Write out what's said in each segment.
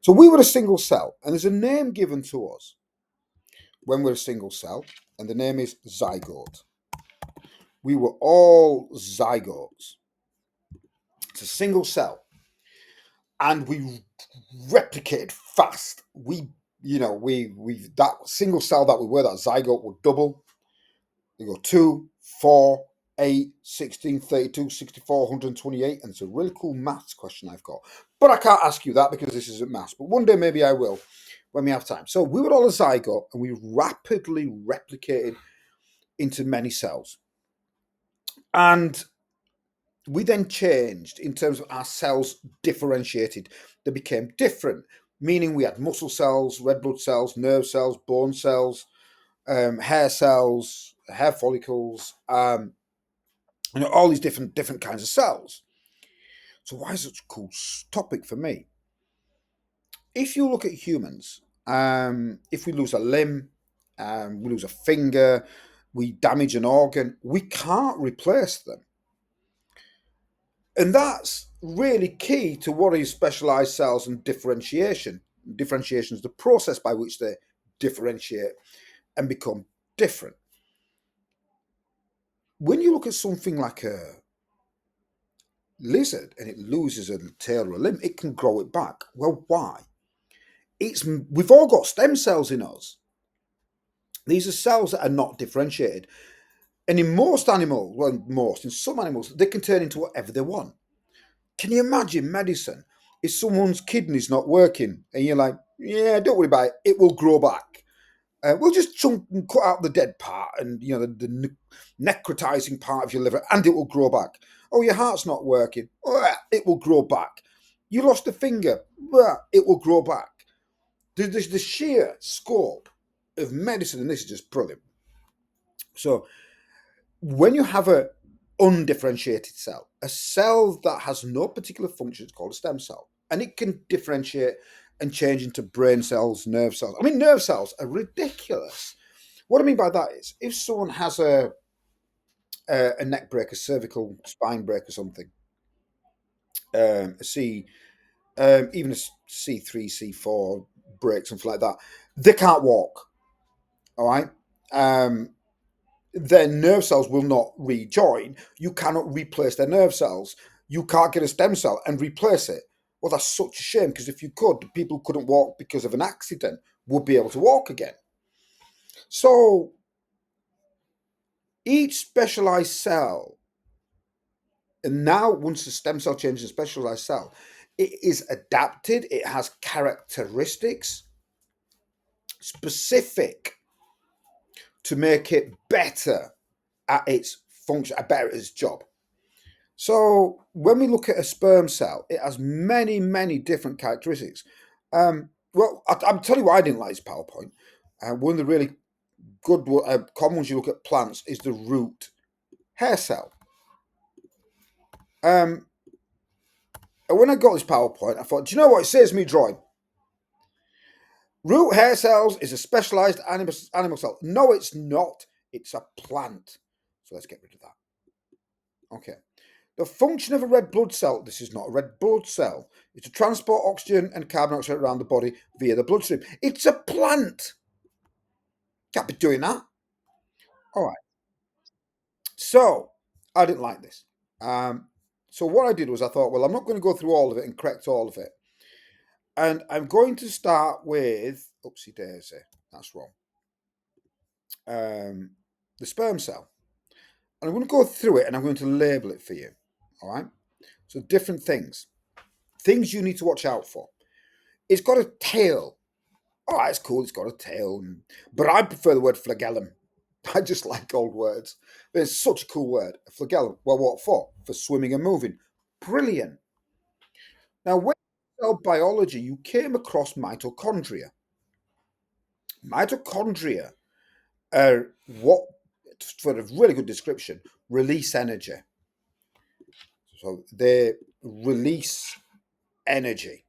So we were a single cell, and there's a name given to us when we're a single cell, and the name is zygote. We were all zygotes. It's a single cell, and we replicated fast. We that single cell that we were, that zygote, would double. We go 2, 4, 8, 16, 32, 64, 128, and it's a really cool maths question I've got. But I can't ask you that because this isn't maths. But one day maybe I will when we have time. So we were all a zygote, and we rapidly replicated into many cells. And we then changed in terms of our cells differentiated. They became different, meaning we had muscle cells, red blood cells, nerve cells, bone cells, hair cells, hair follicles, all these different kinds of cells. So why is it such a cool topic for me? If you look at humans, if we lose a limb, we lose a finger, we damage an organ, we can't replace them. And that's really key to what is specialized cells and differentiation. Differentiation is the process by which they differentiate and become different. When you look at something like a lizard and it loses a tail or a limb, it can grow it back. Well, why? We've all got stem cells in us. These are cells that are not differentiated. And in most animals, in some animals, they can turn into whatever they want. Can you imagine medicine? If someone's kidney's not working and you're like, yeah, don't worry about it, it will grow back. We'll just chunk and cut out the dead part and the necrotizing part of your liver, and it will grow back. Oh, your heart's not working, it will grow back. You lost a finger, it will grow back. The sheer scope of medicine, and this is just brilliant. So when you have a undifferentiated cell, a cell that has no particular function, it's called a stem cell, and it can differentiate and change into brain cells, nerve cells. I mean, nerve cells are ridiculous. What I mean by that is, if someone has a neck break, a cervical spine break, or something, a C, even a C3, C4 break, something like that, they can't walk. All right. Their nerve cells will not rejoin. You cannot replace their nerve cells. You can't get a stem cell and replace it. Well, that's such a shame, because if you could, the people who couldn't walk because of an accident would be able to walk again. So each specialized cell, and now once the stem cell changes a specialized cell, it is adapted, it has characteristics specific to make it better at its function, better at its job. So when we look at a sperm cell, it has many, many different characteristics. Well, I'm telling you why I didn't like this PowerPoint. One of the really good common ones you look at plants is the root hair cell. And when I got this PowerPoint, I thought, do you know what it says me drawing? Root hair cells is a specialized animal cell. No, it's not. It's a plant. So let's get rid of that. Okay. The function of a red blood cell, this is not a red blood cell, is to transport oxygen and carbon dioxide around the body via the bloodstream. It's a plant. Can't be doing that. All right. So I didn't like this. So what I did was I thought, well, I'm not going to go through all of it and correct all of it. And I'm going to start with, oopsie daisy, that's wrong. The sperm cell. And I'm going to go through it and I'm going to label it for you. All right. So different things you need to watch out for. It's got a tail. All right, it's cool. It's got a tail, but I prefer the word flagellum. I just like old words. But it's such a cool word. A flagellum. Well, what for? For swimming and moving. Brilliant. Now, when you cell biology, you came across mitochondria. Mitochondria are what, for a really good description, release energy. So they release energy.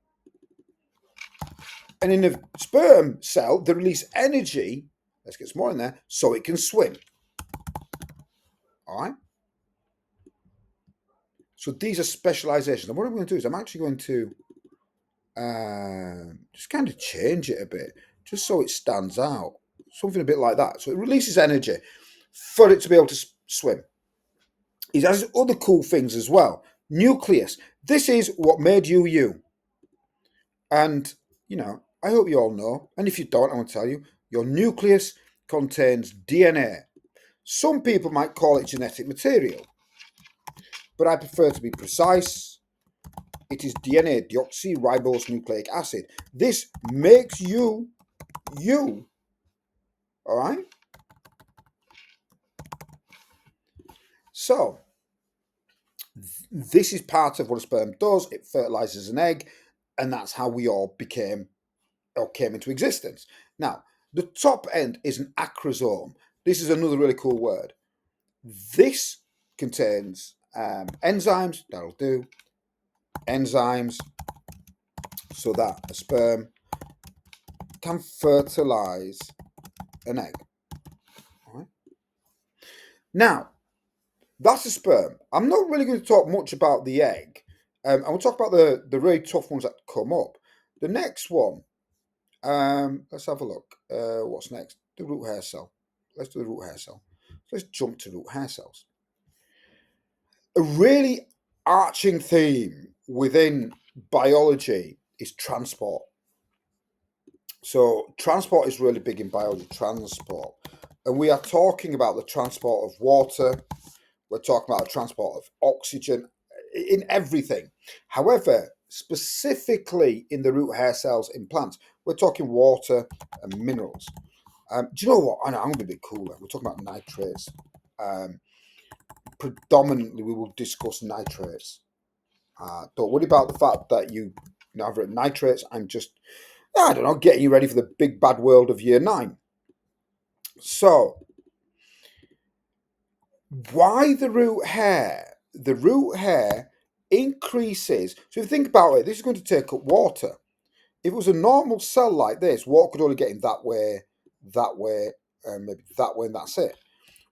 And in a sperm cell, they release energy, let's get some more in there, so it can swim. All right? So these are specializations. And what I'm going to do is I'm actually going to Just kind of change it a bit, just so it stands out. Something a bit like that. So it releases energy for it to be able to swim. It has other cool things as well. Nucleus. This is what made you you. And, I hope you all know. And if you don't, I want to tell you, your nucleus contains DNA. Some people might call it genetic material, but I prefer to be precise. It is DNA, deoxyribose nucleic acid. This makes you, you. All right? So, this is part of what a sperm does. It fertilizes an egg, and that's how we all became or came into existence. Now, the top end is an acrosome. This is another really cool word. This contains enzymes, that'll do, enzymes, so that a sperm can fertilize an egg. All right? Now, that's a sperm. I'm not really going to talk much about the egg. I will talk about the really tough ones that come up. The next one, let's have a look. What's next? The root hair cell. Let's do the root hair cell. Let's jump to root hair cells. A really arching theme within biology is transport. So transport is really big in biology, transport. And we are talking about the transport of water. We're talking about the transport of oxygen in everything. However, specifically in the root hair cells in plants, we're talking water and minerals. Do you know what? I'm going to be a bit cooler. We're talking about nitrates. Predominantly, we will discuss nitrates. Don't worry about the fact that I've written nitrates. I'm just, I don't know, getting you ready for the big bad world of year 9. So, why the root hair? The root hair increases. So, if you think about it, this is going to take up water. If it was a normal cell like this, water could only get in that way, maybe that way, and that's it.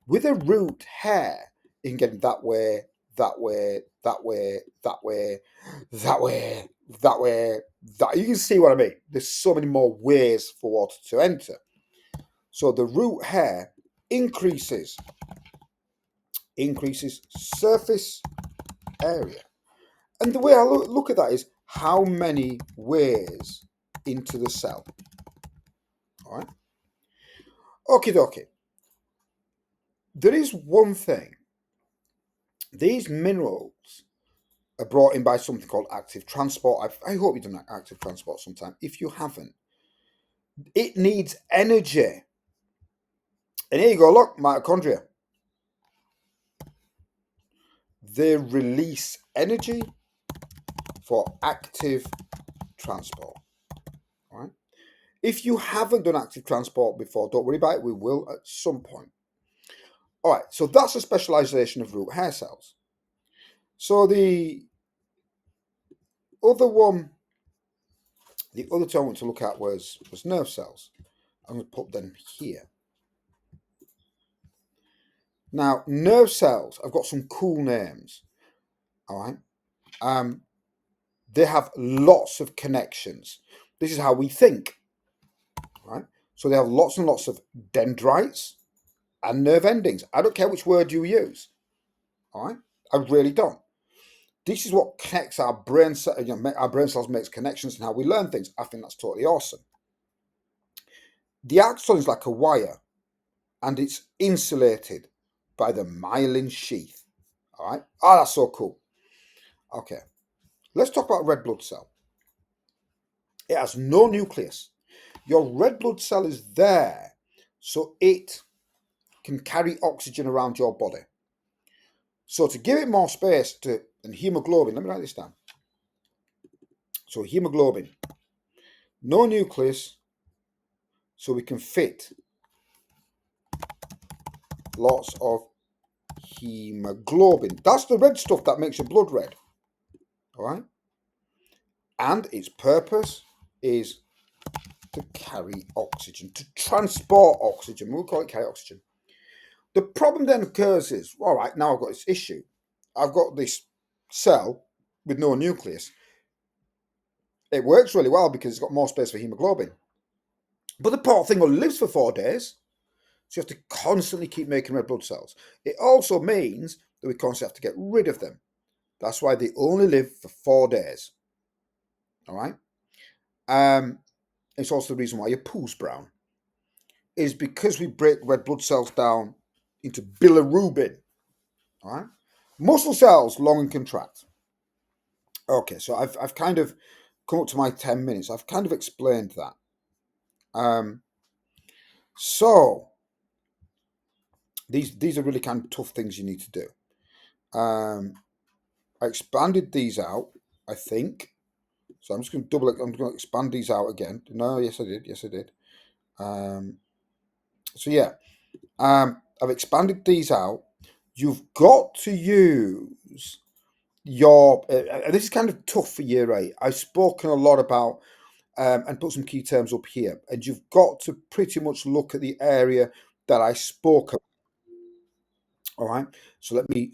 With a root hair, you can get in that way, that way, that way, that way, that way, that way, that. You can see what I mean. There's so many more ways for water to enter. So the root hair increases surface area. And the way I look at that is how many ways into the cell. All right. Okay, dokie. There is one thing. These minerals are brought in by something called active transport. I hope you've done active transport sometime. If you haven't, it needs energy. And here you go, look, mitochondria. They release energy for active transport. All right. If you haven't done active transport before, don't worry about it. We will at some point. All right. So that's a specialization of root hair cells. So the other one, the other two I want to look at was nerve cells. I'm going to put them here. Now, nerve cells, I've got some cool names. All right. They have lots of connections. This is how we think. Right. So they have lots and lots of dendrites and nerve endings. I don't care which word you use. All right. I really don't. This is what connects our brain. Our brain cells makes connections and how we learn things. I think that's totally awesome. The axon is like a wire, and it's insulated by the myelin sheath. All right. Oh, that's so cool. Okay. Let's talk about red blood cell. It has no nucleus. Your red blood cell is there so it can carry oxygen around your body. So to give it more space and hemoglobin, let me write this down. So hemoglobin, no nucleus, so we can fit lots of hemoglobin. That's the red stuff that makes your blood red. All right? And its purpose is to carry oxygen, to transport oxygen. We'll call it carry oxygen. The problem then occurs is, all right, now I've got this issue. I've got this cell with no nucleus. It works really well because it's got more space for hemoglobin. But the poor thing only lives for 4 days, so you have to constantly keep making red blood cells. It also means that we constantly have to get rid of them. That's why they only live for 4 days. All right. It's also the reason why your poo's brown. Is because we break red blood cells down into bilirubin. All right. Muscle cells long and contract. Okay, so I've kind of come up to my 10 minutes. I've kind of explained that. Um, so these are really kind of tough things you need to do. I expanded these out, I think. So I'm just going to double it. I'm going to expand these out again. No, yes I did. Yes I did. Um, so yeah, I've expanded these out. You've got to use your. This is kind of tough for year 8. I've spoken a lot about and put some key terms up here, and you've got to pretty much look at the area that I spoke about. All right. So let me